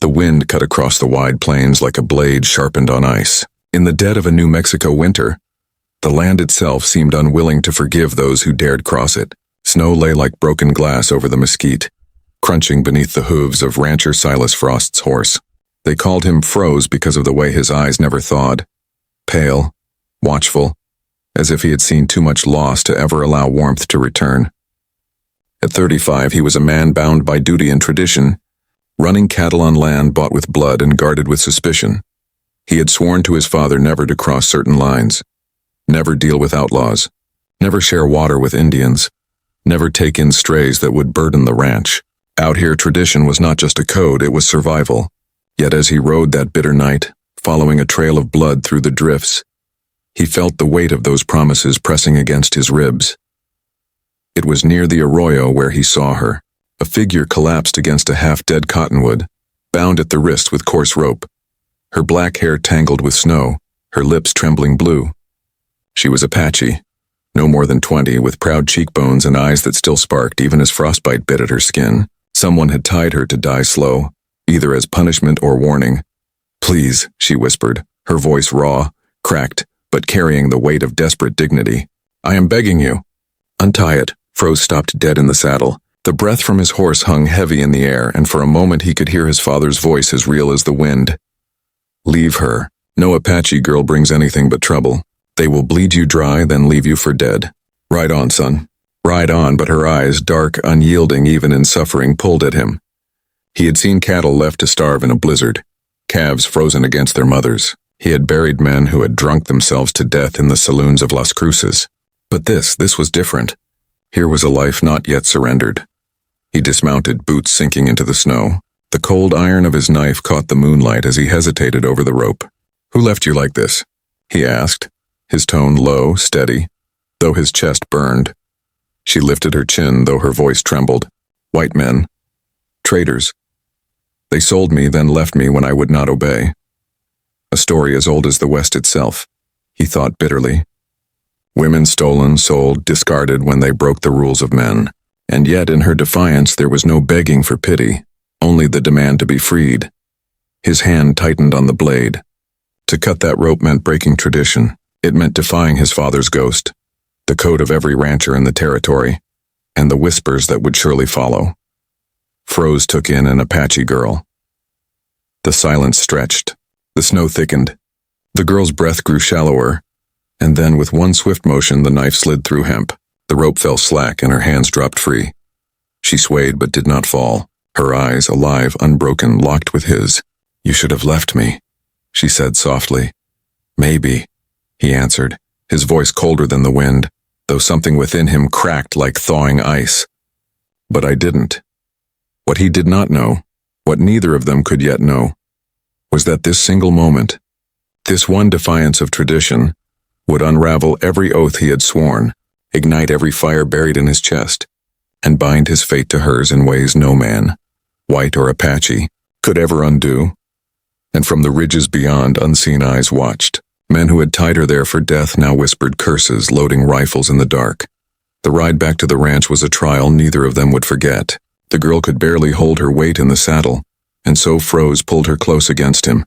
The wind cut across the wide plains like a blade sharpened on ice. In the dead of a New Mexico winter, the land itself seemed unwilling to forgive those who dared cross it. Snow lay like broken glass over the mesquite, crunching beneath the hooves of rancher Silas Frost's horse. They called him Froze because of the way his eyes never thawed. Pale, watchful, as if he had seen too much loss to ever allow warmth to return. At 35, he was a man bound by duty and tradition, running cattle on land bought with blood and guarded with suspicion. He had sworn to his father never to cross certain lines, never deal with outlaws, never share water with Indians, never take in strays that would burden the ranch. Out here, tradition was not just a code, it was survival. Yet as he rode that bitter night, following a trail of blood through the drifts, he felt the weight of those promises pressing against his ribs. It was near the arroyo where he saw her. A figure collapsed against a half-dead cottonwood, bound at the wrist with coarse rope, her black hair tangled with snow, her lips trembling blue. She was Apache, no more than 20, with proud cheekbones and eyes that still sparked even as frostbite bit at her skin. Someone had tied her to die slow, either as punishment or warning. "Please," she whispered, her voice raw, cracked, but carrying the weight of desperate dignity. "I am begging you." "Untie it." Froze stopped dead in the saddle. The breath from his horse hung heavy in the air, and for a moment he could hear his father's voice as real as the wind. "Leave her. No Apache girl brings anything but trouble. They will bleed you dry, then leave you for dead. Ride on, son." Ride on, but her eyes, dark, unyielding even in suffering, pulled at him. He had seen cattle left to starve in a blizzard, calves frozen against their mothers. He had buried men who had drunk themselves to death in the saloons of Las Cruces. But this was different. Here was a life not yet surrendered. He dismounted, boots sinking into the snow. The cold iron of his knife caught the moonlight as he hesitated over the rope. "Who left you like this?" he asked, his tone low, steady, though his chest burned. She lifted her chin, though her voice trembled. "White men. Traitors. They sold me, then left me when I would not obey." A story as old as the West itself, he thought bitterly. Women stolen, sold, discarded when they broke the rules of men. And yet in her defiance there was no begging for pity, only the demand to be freed. His hand tightened on the blade. To cut that rope meant breaking tradition. It meant defying his father's ghost, the code of every rancher in the territory, and the whispers that would surely follow. Froze took in an Apache girl. The silence stretched. The snow thickened. The girl's breath grew shallower, and then with one swift motion the knife slid through hemp. The rope fell slack and her hands dropped free. She swayed but did not fall, her eyes, alive, unbroken, locked with his. "You should have left me," she said softly. "Maybe," he answered, his voice colder than the wind, though something within him cracked like thawing ice. "But I didn't." What he did not know, what neither of them could yet know, was that this single moment, this one defiance of tradition, would unravel every oath he had sworn, ignite every fire buried in his chest, and bind his fate to hers in ways no man, white or Apache, could ever undo. And from the ridges beyond, unseen eyes watched. Men who had tied her there for death now whispered curses, loading rifles in the dark. The ride back to the ranch was a trial neither of them would forget. The girl could barely hold her weight in the saddle, and so Froze pulled her close against him,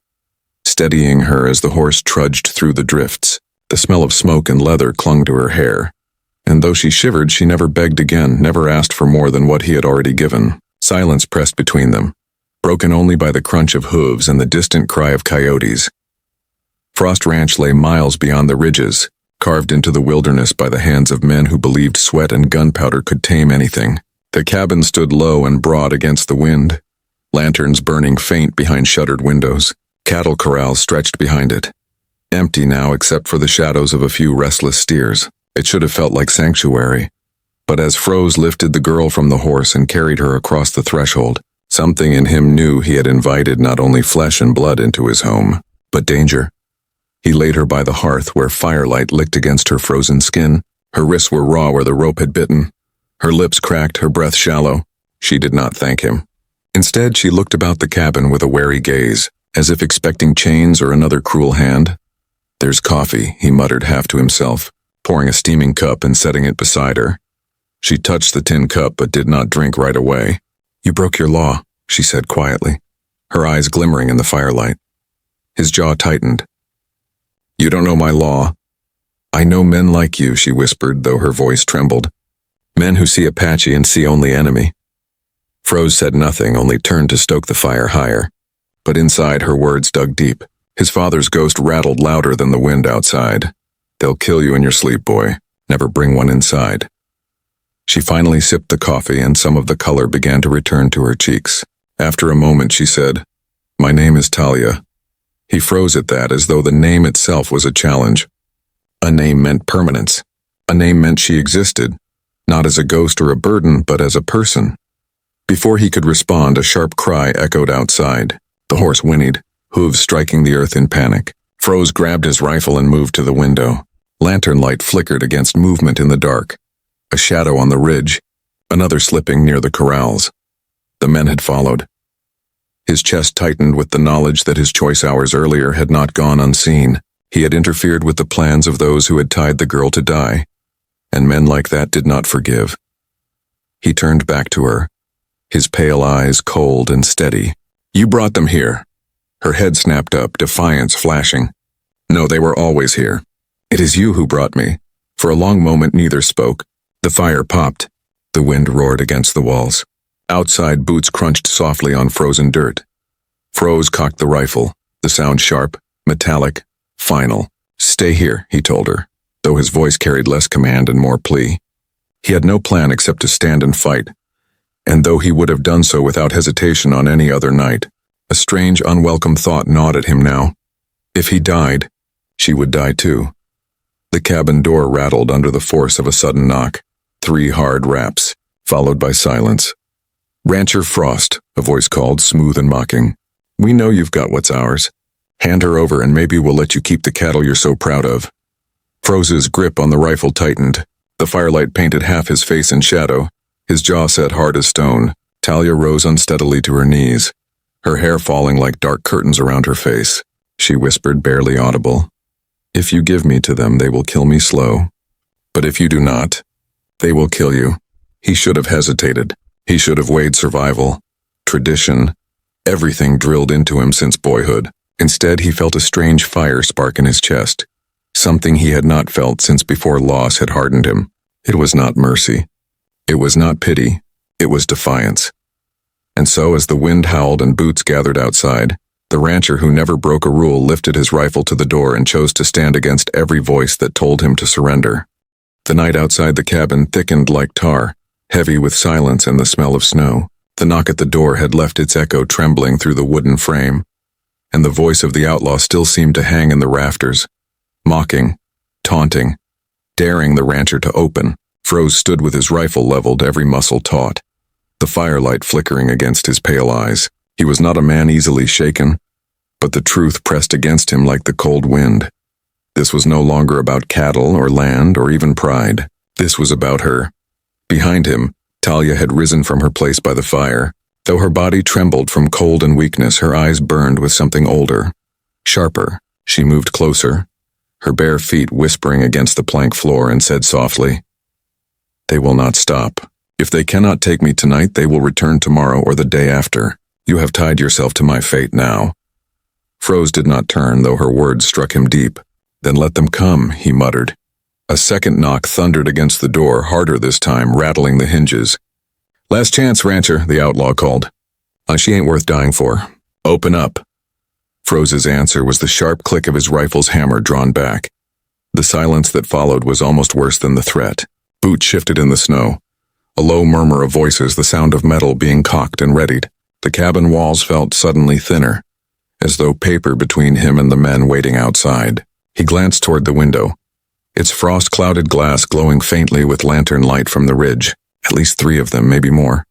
steadying her as the horse trudged through the drifts. The smell of smoke and leather clung to her hair, and though she shivered, she never begged again, never asked for more than what he had already given. Silence pressed between them, broken only by the crunch of hooves and the distant cry of coyotes. Frost Ranch lay miles beyond the ridges, carved into the wilderness by the hands of men who believed sweat and gunpowder could tame anything. The cabin stood low and broad against the wind, lanterns burning faint behind shuttered windows. Cattle corrals stretched behind it, empty now except for the shadows of a few restless steers. It should have felt like sanctuary. But as Froze lifted the girl from the horse and carried her across the threshold, something in him knew he had invited not only flesh and blood into his home, but danger. He laid her by the hearth where firelight licked against her frozen skin. Her wrists were raw where the rope had bitten. Her lips cracked, her breath shallow. She did not thank him. Instead, she looked about the cabin with a wary gaze, as if expecting chains or another cruel hand. "There's coffee," he muttered half to himself, pouring a steaming cup and setting it beside her. She touched the tin cup but did not drink right away. "You broke your law," she said quietly. her eyes glimmering in the firelight. His jaw tightened. "You don't know my law." "I know men like you," she whispered, though her voice trembled. "Men who see Apache and see only enemy." Froze said nothing, only turned to stoke the fire higher. But inside, her words dug deep. His father's ghost rattled louder than the wind outside. "They'll kill you in your sleep, boy. Never bring one inside." She finally sipped the coffee, and some of the color began to return to her cheeks. After a moment, she said, "My name is Talia." He froze at that, as though the name itself was a challenge. A name meant permanence. A name meant she existed, not as a ghost or a burden, but as a person. Before he could respond, a sharp cry echoed outside. The horse whinnied, hooves striking the earth in panic. Froze grabbed his rifle and moved to the window. Lantern light flickered against movement in the dark. A shadow on the ridge, another slipping near the corrals. The men had followed. His chest tightened with the knowledge that his choice hours earlier had not gone unseen. He had interfered with the plans of those who had tied the girl to die, and men like that did not forgive. He turned back to her, his pale eyes cold and steady. "You brought them here." Her head snapped up, defiance flashing. "No, they were always here. It is you who brought me." For a long moment neither spoke. The fire popped. The wind roared against the walls. Outside, boots crunched softly on frozen dirt. Froze cocked the rifle, the sound sharp, metallic, final. "Stay here," he told her, though his voice carried less command and more plea. He had no plan except to stand and fight, and though he would have done so without hesitation on any other night, a strange, unwelcome thought gnawed at him now. If he died, she would die too. The cabin door rattled under the force of a sudden knock. 3 hard raps, followed by silence. "Rancher Frost," a voice called, smooth and mocking. "We know you've got what's ours. Hand her over and maybe we'll let you keep the cattle you're so proud of." Froze's grip on the rifle tightened. The firelight painted half his face in shadow, his jaw set hard as stone. Talia rose unsteadily to her knees, her hair falling like dark curtains around her face. She whispered, barely audible, "If you give me to them, they will kill me slow. But if you do not, they will kill you." He should have hesitated. He should have weighed survival, tradition, everything drilled into him since boyhood. Instead, he felt a strange fire spark in his chest, something he had not felt since before loss had hardened him. It was not mercy. It was not pity. It was defiance. And so, as the wind howled and boots gathered outside, the rancher who never broke a rule lifted his rifle to the door and chose to stand against every voice that told him to surrender. The night outside the cabin thickened like tar, heavy with silence and the smell of snow. The knock at the door had left its echo trembling through the wooden frame, and the voice of the outlaw still seemed to hang in the rafters, mocking, taunting, daring the rancher to open. Froze stood with his rifle leveled, every muscle taut, the firelight flickering against his pale eyes. He was not a man easily shaken, but the truth pressed against him like the cold wind. This was no longer about cattle or land or even pride. This was about her. Behind him, Talia had risen from her place by the fire. Though her body trembled from cold and weakness, her eyes burned with something older, sharper. She moved closer, her bare feet whispering against the plank floor, and said softly, "They will not stop. If they cannot take me tonight, they will return tomorrow or the day after. You have tied yourself to my fate now." Froze did not turn, though her words struck him deep. "Then let them come," he muttered. A second knock thundered against the door, harder this time, rattling the hinges. "Last chance, rancher," the outlaw called. She ain't worth dying for. Open up." Froze's answer was the sharp click of his rifle's hammer drawn back. The silence that followed was almost worse than the threat. Boots shifted in the snow. A low murmur of voices, the sound of metal being cocked and readied. The cabin walls felt suddenly thinner, as though paper between him and the men waiting outside. He glanced toward the window, its frost-clouded glass glowing faintly with lantern light from the ridge. At least 3 of them, maybe more.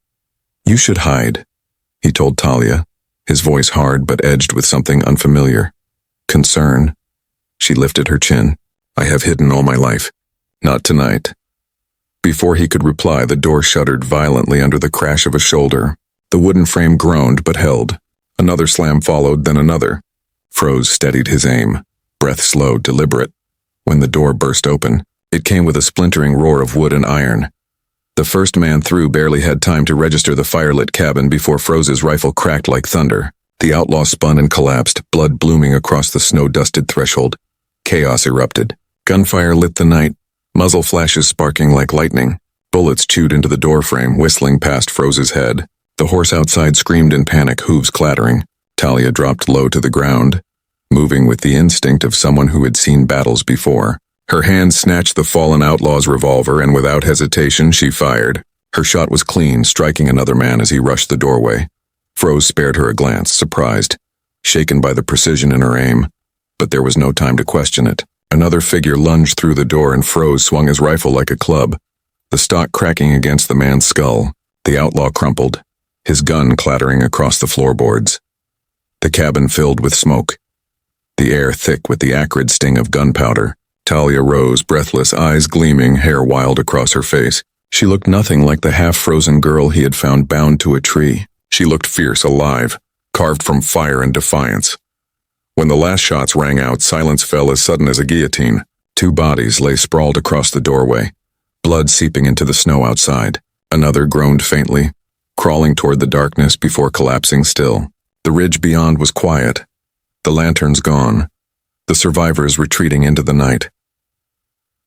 "You should hide," he told Talia, his voice hard but edged with something unfamiliar. Concern. She lifted her chin. "I have hidden all my life. Not tonight." Before he could reply, the door shuddered violently under the crash of a shoulder. The wooden frame groaned but held. Another slam followed, then another. Froze steadied his aim, breath slow, deliberate. When the door burst open, it came with a splintering roar of wood and iron. The first man through barely had time to register the firelit cabin before Froze's rifle cracked like thunder. The outlaw spun and collapsed, blood blooming across the snow-dusted threshold. Chaos erupted. Gunfire lit the night, muzzle flashes sparking like lightning. Bullets chewed into the doorframe, whistling past Froze's head. The horse outside screamed in panic, hooves clattering. Talia dropped low to the ground, moving with the instinct of someone who had seen battles before. Her hand snatched the fallen outlaw's revolver, and without hesitation she fired. Her shot was clean, striking another man as he rushed the doorway. Froze spared her a glance, surprised, shaken by the precision in her aim. But there was no time to question it. Another figure lunged through the door, and Froze swung his rifle like a club, the stock cracking against the man's skull. The outlaw crumpled, his gun clattering across the floorboards. The cabin filled with smoke, the air thick with the acrid sting of gunpowder. Talia rose, breathless, eyes gleaming, hair wild across her face. She looked nothing like the half-frozen girl he had found bound to a tree. She looked fierce, alive, carved from fire and defiance. When the last shots rang out, silence fell as sudden as a guillotine. Two bodies lay sprawled across the doorway, blood seeping into the snow outside. Another groaned faintly, crawling toward the darkness before collapsing still. The ridge beyond was quiet, the lanterns gone, the survivors retreating into the night.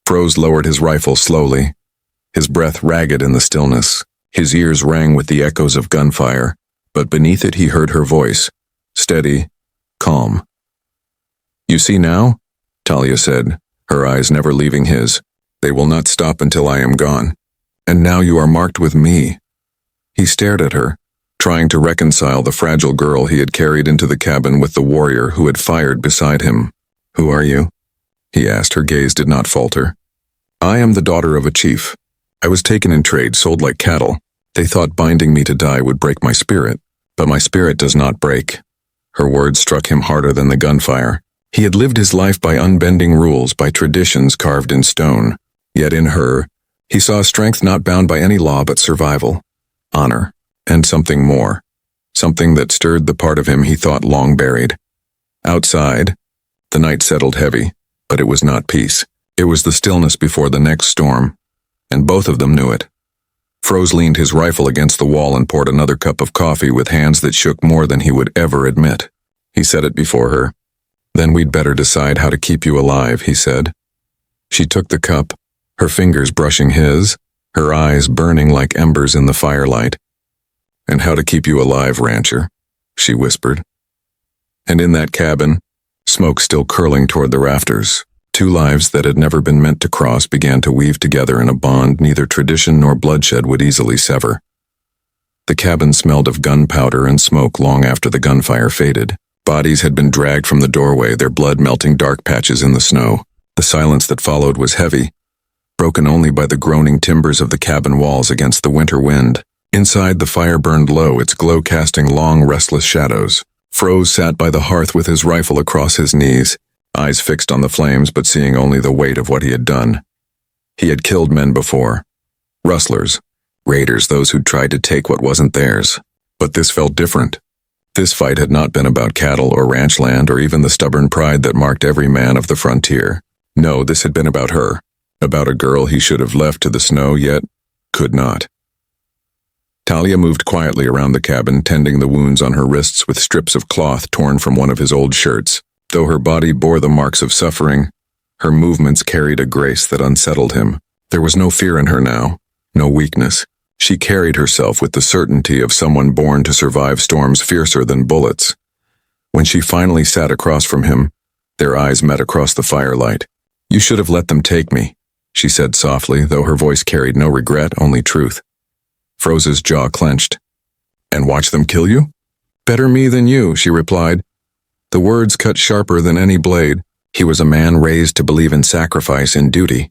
Froze lowered his rifle slowly, his breath ragged in the stillness. His ears rang with the echoes of gunfire, but beneath it he heard her voice, steady, calm. "You see now?" Talia said, her eyes never leaving his. "They will not stop until I am gone. And now you are marked with me." He stared at her, trying to reconcile the fragile girl he had carried into the cabin with the warrior who had fired beside him. "Who are you?" he asked. Her gaze did not falter. "I am the daughter of a chief. I was taken in trade, sold like cattle. They thought binding me to die would break my spirit, but my spirit does not break." Her words struck him harder than the gunfire. He had lived his life by unbending rules, by traditions carved in stone. Yet in her, he saw a strength not bound by any law but survival, honor, and something more. Something that stirred the part of him he thought long buried. Outside, the night settled heavy, but it was not peace. It was the stillness before the next storm, and both of them knew it. Froze leaned his rifle against the wall and poured another cup of coffee with hands that shook more than he would ever admit. He set it before her. "Then we'd better decide how to keep you alive," he said. She took the cup, her fingers brushing his, her eyes burning like embers in the firelight. "And how to keep you alive, rancher," she whispered. And in that cabin, smoke still curling toward the rafters, two lives that had never been meant to cross began to weave together in a bond neither tradition nor bloodshed would easily sever. The cabin smelled of gunpowder and smoke long after the gunfire faded. Bodies had been dragged from the doorway, their blood melting dark patches in the snow. The silence that followed was heavy, broken only by the groaning timbers of the cabin walls against the winter wind. Inside, the fire burned low, its glow casting long, restless shadows. Froze sat by the hearth with his rifle across his knees, eyes fixed on the flames but seeing only the weight of what he had done. He had killed men before. Rustlers, raiders, those who'd tried to take what wasn't theirs. But this felt different. This fight had not been about cattle or ranch land or even the stubborn pride that marked every man of the frontier. No, this had been about her, about a girl he should have left to the snow yet could not. Talia moved quietly around the cabin, tending the wounds on her wrists with strips of cloth torn from one of his old shirts. Though her body bore the marks of suffering, her movements carried a grace that unsettled him. There was no fear in her now, no weakness. She carried herself with the certainty of someone born to survive storms fiercer than bullets. When she finally sat across from him, their eyes met across the firelight. "You should have let them take me," she said softly, though her voice carried no regret, only truth. Froze's jaw clenched. "And watch them kill you?" "Better me than you," she replied. The words cut sharper than any blade. He was a man raised to believe in sacrifice, in duty,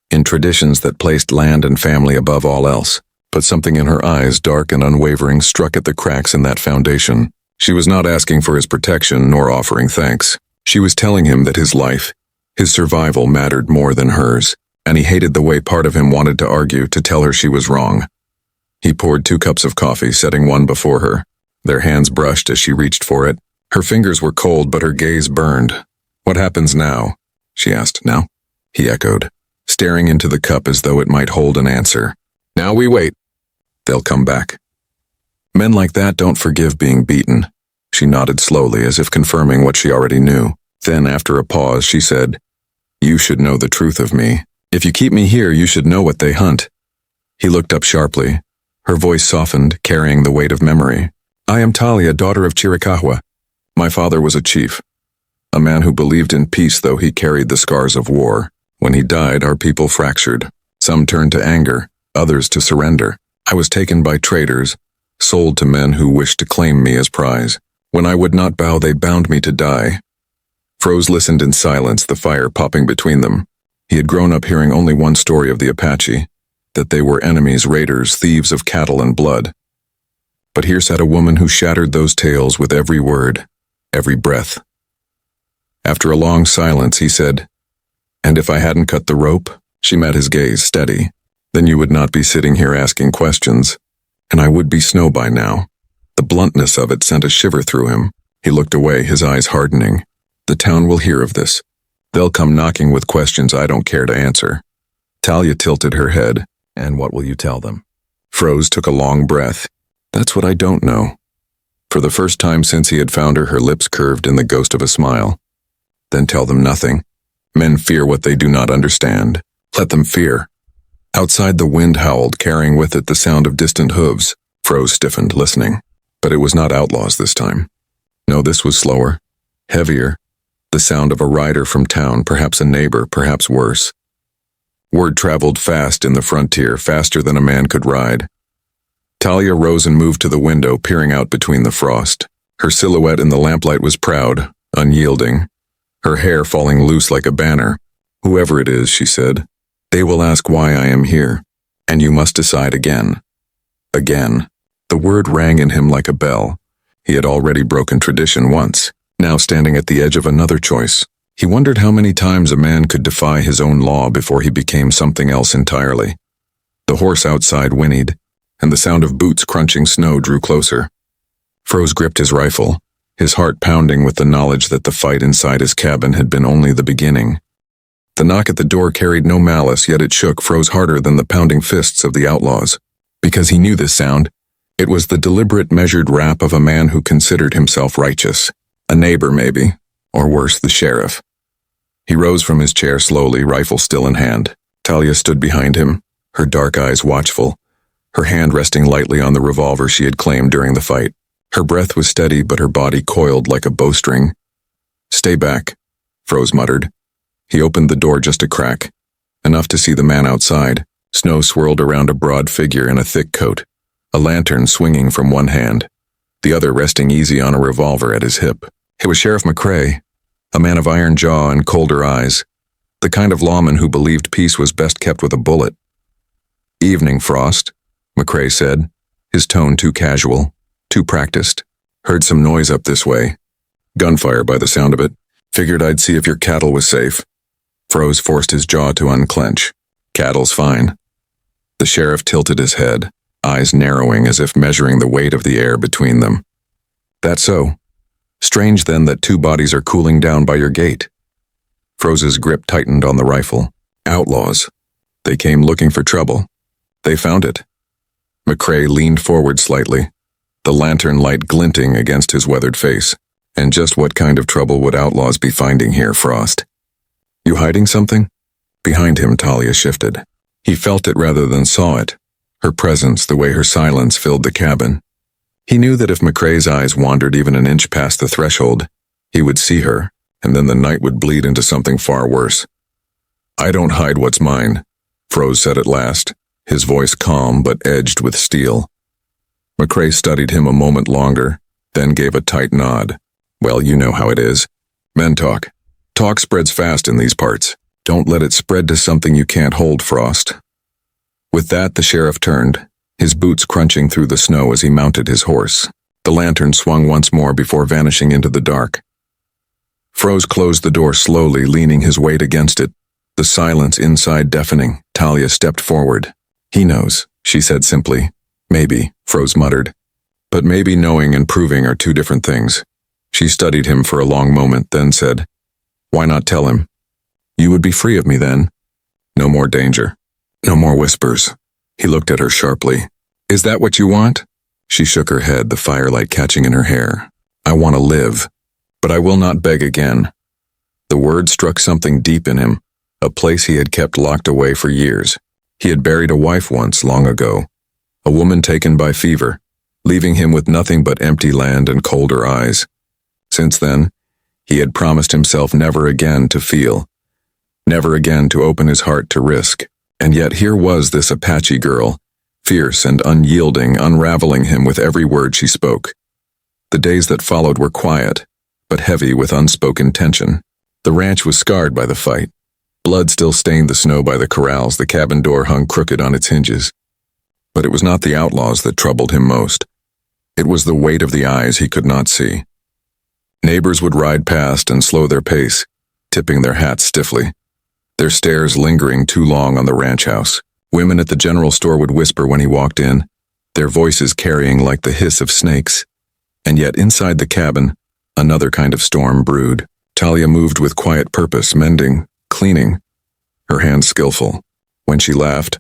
in traditions that placed land and family above all else. But something in her eyes, dark and unwavering, struck at the cracks in that foundation. She was not asking for his protection nor offering thanks. She was telling him that his life, his survival mattered more than hers, and he hated the way part of him wanted to argue, to tell her she was wrong. He poured 2 cups of coffee, setting one before her. Their hands brushed as she reached for it. Her fingers were cold, but her gaze burned. "What happens now?" she asked. "Now?" he echoed, staring into the cup as though it might hold an answer. "Now we wait. They'll come back. Men like that don't forgive being beaten. She nodded slowly, as if confirming what she already knew. Then, after a pause, she said, "You should know the truth of me. If you keep me here, you should know what they hunt." He looked up sharply. Her voice softened, carrying the weight of memory. "I am Talia, daughter of Chiricahua. My father was a chief. A man who believed in peace, though he carried the scars of war. When he died, our people fractured. Some turned to anger, others to surrender. I was taken by traitors, sold to men who wished to claim me as prize. When I would not bow, they bound me to die." Froze listened in silence, the fire popping between them. He had grown up hearing only one story of the Apache, that they were enemies, raiders, thieves of cattle and blood. But here sat a woman who shattered those tales with every word, every breath. After a long silence, he said, "And if I hadn't cut the rope?" She met his gaze, steady. "Then you would not be sitting here asking questions, and I would be Snow by now." The bluntness of it sent a shiver through him. He looked away, his eyes hardening. "The town will hear of this. They'll come knocking with questions I don't care to answer." Talia tilted her head. "And what will you tell them?" Froze took a long breath. "That's what I don't know." For the first time since he had found her, her lips curved in the ghost of a smile. "Then tell them nothing. Men fear what they do not understand. Let them fear." Outside, the wind howled, carrying with it the sound of distant hooves. Froze stiffened, listening. But it was not outlaws this time. No, this was slower, heavier. The sound of a rider from town, perhaps a neighbor, perhaps worse. Word traveled fast in the frontier, faster than a man could ride. Talia rose and moved to the window, peering out between the frost. Her silhouette in the lamplight was proud, unyielding, her hair falling loose like a banner. "Whoever it is," she said, "they will ask why I am here, and you must decide again." Again. The word rang in him like a bell. He had already broken tradition once, now standing at the edge of another choice. He wondered how many times a man could defy his own law before he became something else entirely. The horse outside whinnied, and the sound of boots crunching snow drew closer. Froze gripped his rifle, his heart pounding with the knowledge that the fight inside his cabin had been only the beginning. The knock at the door carried no malice, yet it shook Froze harder than the pounding fists of the outlaws. Because he knew this sound. It was the deliberate, measured rap of a man who considered himself righteous. A neighbor, maybe, or worse, the sheriff. He rose from his chair slowly, rifle still in hand. Talia stood behind him, her dark eyes watchful, her hand resting lightly on the revolver she had claimed during the fight. Her breath was steady, but her body coiled like a bowstring. "Stay back," Froze muttered. He opened the door just a crack, enough to see the man outside. Snow swirled around a broad figure in a thick coat, a lantern swinging from one hand, the other resting easy on a revolver at his hip. It was Sheriff McCrae, a man of iron jaw and colder eyes, the kind of lawman who believed peace was best kept with a bullet. "Evening, Frost," McCrae said, his tone too casual, too practiced. "Heard some noise up this way. Gunfire by the sound of it. Figured I'd see if your cattle was safe." Froze forced his jaw to unclench. "Cattle's fine." The sheriff tilted his head, eyes narrowing as if measuring the weight of the air between them. "That's so. Strange then that two bodies are cooling down by your gate." Froze's grip tightened on the rifle. "Outlaws. They came looking for trouble. They found it." McCrae leaned forward slightly, the lantern light glinting against his weathered face. "And just what kind of trouble would outlaws be finding here, Frost? You hiding something?" Behind him, Talia shifted. He felt it rather than saw it. Her presence, the way her silence filled the cabin. He knew that if McCrae's eyes wandered even an inch past the threshold, he would see her, and then the night would bleed into something far worse. "I don't hide what's mine," Froze said at last, his voice calm but edged with steel. McCrae studied him a moment longer, then gave a tight nod. "Well, you know how it is. Men talk. Talk spreads fast in these parts. Don't let it spread to something you can't hold, Frost." With that, the sheriff turned, his boots crunching through the snow as he mounted his horse. The lantern swung once more before vanishing into the dark. Froze closed the door slowly, leaning his weight against it, the silence inside deafening. Talia stepped forward. "He knows," she said simply. "Maybe," Froze muttered. "But maybe knowing and proving are two different things." She studied him for a long moment, then said, "Why not tell him? You would be free of me then. No more danger. No more whispers." He looked at her sharply. "Is that what you want?" She shook her head, the firelight catching in her hair. I want to live, but I will not beg again. The word struck something deep in him, a place he had kept locked away for years. He had buried a wife once, long ago, a woman taken by fever, leaving him with nothing but empty land and colder eyes. Since then, he had promised himself never again to feel, never again to open his heart to risk. And yet here was this Apache girl, fierce and unyielding, unraveling him with every word she spoke. The days that followed were quiet, but heavy with unspoken tension. The ranch was scarred by the fight. Blood still stained the snow by the corrals, the cabin door hung crooked on its hinges. But it was not the outlaws that troubled him most. It was the weight of the eyes he could not see. Neighbors would ride past and slow their pace, tipping their hats stiffly, their stares lingering too long on the ranch house. Women at the general store would whisper when he walked in, their voices carrying like the hiss of snakes. And yet inside the cabin, another kind of storm brewed. Talia moved with quiet purpose, mending, cleaning, her hands skillful. When she laughed,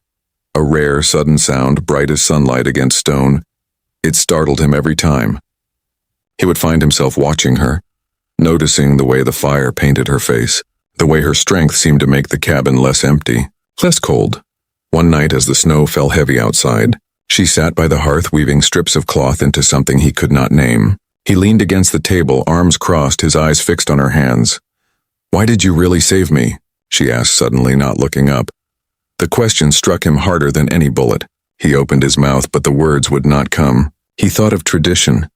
a rare, sudden sound, bright as sunlight against stone, it startled him every time. He would find himself watching her, noticing the way the fire painted her face, the way her strength seemed to make the cabin less empty, less cold. One night as the snow fell heavy outside, she sat by the hearth weaving strips of cloth into something he could not name. He leaned against the table, arms crossed, his eyes fixed on her hands. "Why did you really save me?" she asked suddenly, not looking up. The question struck him harder than any bullet. He opened his mouth, but the words would not come. He thought of tradition,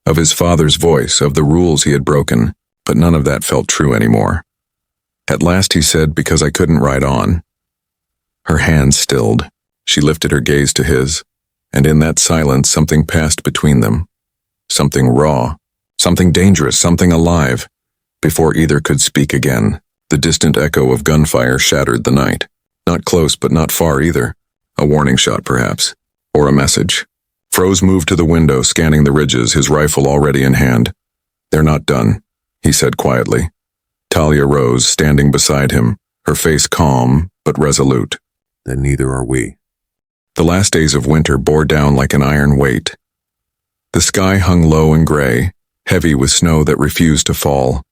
of his father's voice, of the rules he had broken, but none of that felt true anymore. At last he said, "Because I couldn't ride on." Her hands stilled. She lifted her gaze to his, and in that silence something passed between them. Something raw, something dangerous, something alive. Before either could speak again, the distant echo of gunfire shattered the night. Not close, but not far either. A warning shot, perhaps, or a message. Froze moved to the window, scanning the ridges, his rifle already in hand. "They're not done," he said quietly. Talia rose, standing beside him, her face calm but resolute. "Then neither are we." The last days of winter bore down like an iron weight. The sky hung low and gray, heavy with snow that refused to fall,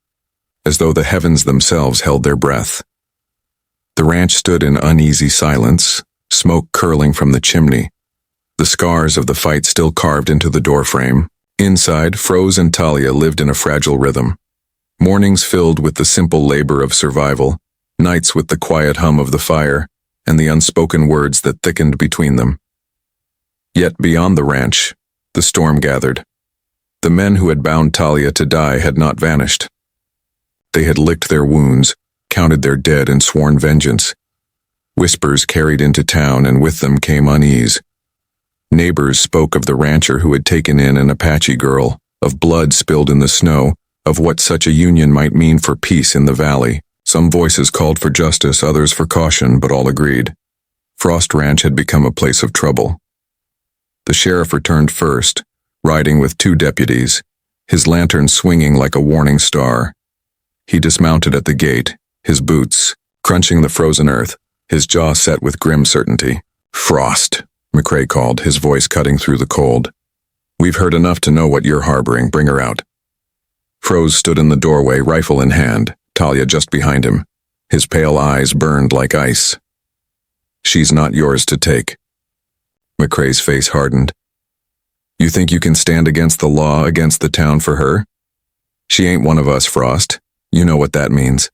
as though the heavens themselves held their breath. The ranch stood in uneasy silence, smoke curling from the chimney, the scars of the fight still carved into the doorframe. Inside, Froze and Talia lived in a fragile rhythm. Mornings filled with the simple labor of survival, nights with the quiet hum of the fire, and the unspoken words that thickened between them. Yet beyond the ranch, the storm gathered. The men who had bound Talia to die had not vanished. They had licked their wounds, counted their dead, and sworn vengeance. Whispers carried into town, and with them came unease. Neighbors spoke of the rancher who had taken in an Apache girl, of blood spilled in the snow, of what such a union might mean for peace in the valley. Some voices called for justice, others for caution, but all agreed. Frost Ranch had become a place of trouble. The sheriff returned first, riding with 2 deputies, his lantern swinging like a warning star. He dismounted at the gate, his boots crunching the frozen earth, his jaw set with grim certainty. "Frost," McCrae called, his voice cutting through the cold. "We've heard enough to know what you're harboring. Bring her out." Froze stood in the doorway, rifle in hand, Talia just behind him. His pale eyes burned like ice. "She's not yours to take." McCrae's face hardened. "You think you can stand against the law, against the town for her? She ain't one of us, Frost. You know what that means."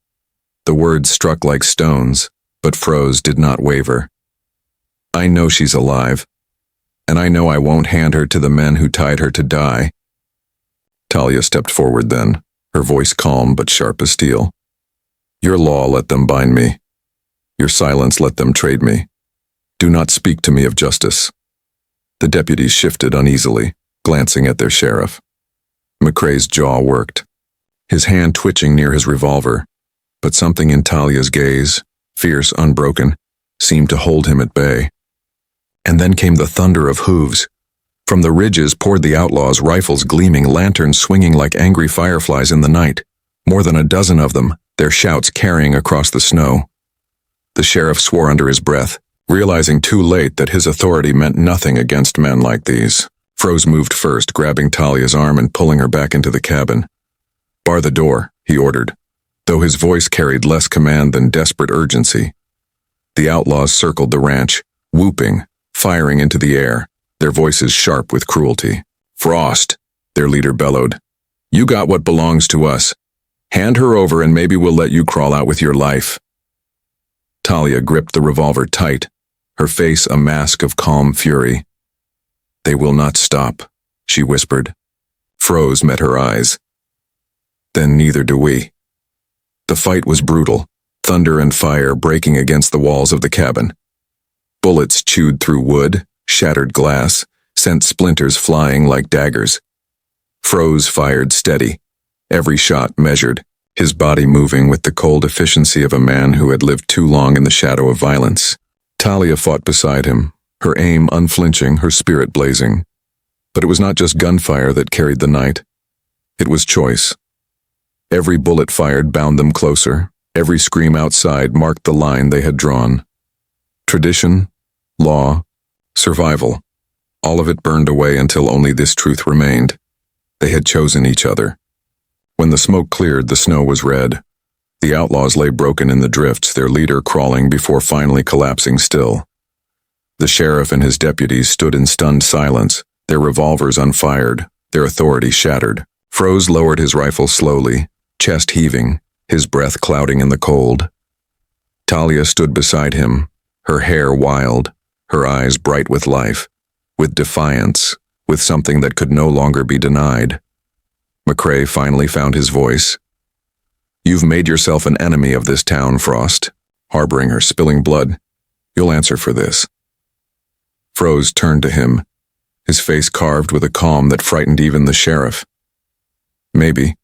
The words struck like stones, but Froze did not waver. "I know she's alive, and I know I won't hand her to the men who tied her to die." Talia stepped forward then, her voice calm but sharp as steel. "Your law let them bind me. Your silence let them trade me. Do not speak to me of justice." The deputies shifted uneasily, glancing at their sheriff. McCrae's jaw worked, his hand twitching near his revolver, but something in Talia's gaze, fierce, unbroken, seemed to hold him at bay. And then came the thunder of hooves. From the ridges poured the outlaws, rifles gleaming, lanterns swinging like angry fireflies in the night. More than a dozen of them, their shouts carrying across the snow. The sheriff swore under his breath, realizing too late that his authority meant nothing against men like these. Froze moved first, grabbing Talia's arm and pulling her back into the cabin. "Bar the door," he ordered, though his voice carried less command than desperate urgency. The outlaws circled the ranch, whooping, firing into the air, their voices sharp with cruelty. "Frost," their leader bellowed. "You got what belongs to us. Hand her over and maybe we'll let you crawl out with your life." Talia gripped the revolver tight, her face a mask of calm fury. "They will not stop," she whispered. Froze met her eyes. "Then neither do we." The fight was brutal, thunder and fire breaking against the walls of the cabin. Bullets chewed through wood, shattered glass, sent splinters flying like daggers. Froze fired steady, every shot measured, his body moving with the cold efficiency of a man who had lived too long in the shadow of violence. Talia fought beside him, her aim unflinching, her spirit blazing. But it was not just gunfire that carried the night. It was choice. Every bullet fired bound them closer. Every scream outside marked the line they had drawn. Tradition, law, survival. All of it burned away until only this truth remained. They had chosen each other. When the smoke cleared, the snow was red. The outlaws lay broken in the drifts, their leader crawling before finally collapsing still. The sheriff and his deputies stood in stunned silence, their revolvers unfired, their authority shattered. Froze lowered his rifle slowly, chest heaving, his breath clouding in the cold. Talia stood beside him, her hair wild, her eyes bright with life, with defiance, with something that could no longer be denied. McCrae finally found his voice. "You've made yourself an enemy of this town, Frost, harboring her, spilling blood. You'll answer for this." Froze turned to him, his face carved with a calm that frightened even the sheriff. "Maybe,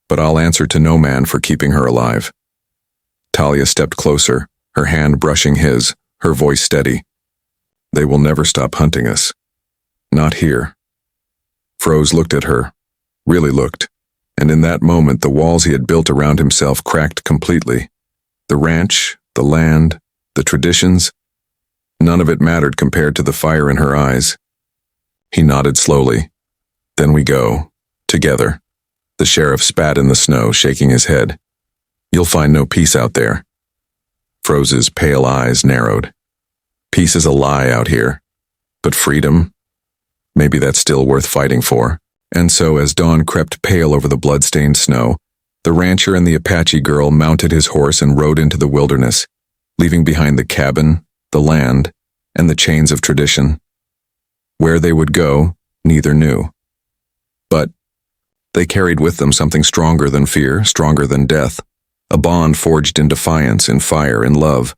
but I'll answer to no man for keeping her alive." Talia stepped closer, her hand brushing his, her voice steady. "They will never stop hunting us. Not here." Froze looked at her, really looked, and in that moment the walls he had built around himself cracked completely. The ranch, the land, the traditions, none of it mattered compared to the fire in her eyes. He nodded slowly. "Then we go, together." The sheriff spat in the snow, shaking his head. "You'll find no peace out there." Froze's pale eyes narrowed. "Peace is a lie out here. But freedom? Maybe that's still worth fighting for." And so, as dawn crept pale over the blood-stained snow, the rancher and the Apache girl mounted his horse and rode into the wilderness, leaving behind the cabin, the land, and the chains of tradition. Where they would go, neither knew. But they carried with them something stronger than fear, stronger than death, a bond forged in defiance, in fire, in love.